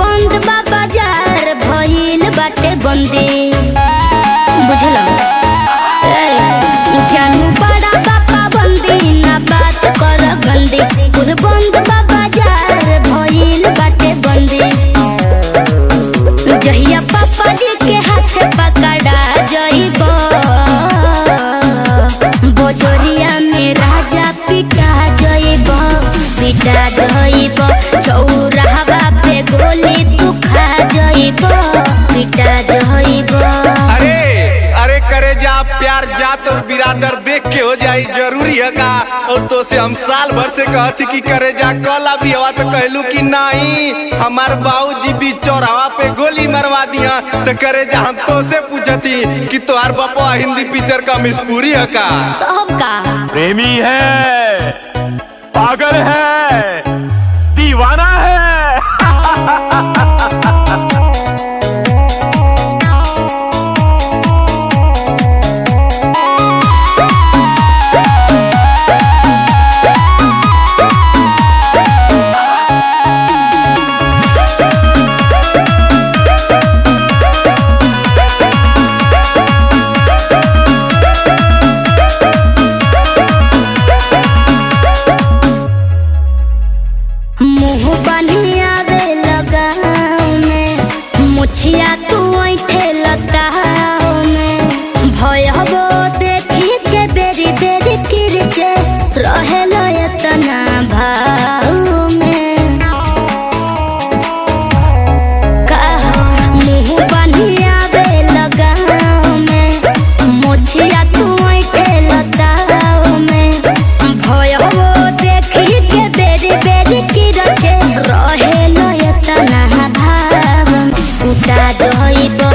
बंद बा बाजार भइल बाटे बंदी बुझल जानू बड़ा बापा बंदी ना बात कर गंदी खुद बंद बा बाजार भइल बाटे बंदी जहिया पापा जी के हाथ पकड़ा जइबो बोजोरिया में राजा पिटा जइबो चौराहा पे गोली तू खा जइबो पिटा जइबो। अरे अरे करे जा प्यार जात और बिरादर देख के हो जाई जरूरी है का। और तो से हम साल भर से कहती कि करे जा कल अभी हवा तो कहलू कि नहीं हमार बाबूजी भी चौराहा पे गोली मरवा दिया। तो करे जा हम तो से पूछती कि तोहार बापा हिंदी पिक्चर का मिसपूरी है का। तब का प्रेमी है, पागल है, दीवाना है। मुँह बनिया वे लगाओ में मुछिया तू ऐठे लगाओ में भय हबो देखी के बेरी बेरी किरचे रहे लयतना भाव में मुँह बनिया वे लगाओ में मुछिया तू ऐठे लगाओ में भय हबो देखी के बेरी बेरी रहे लयतना भाव उता जइबो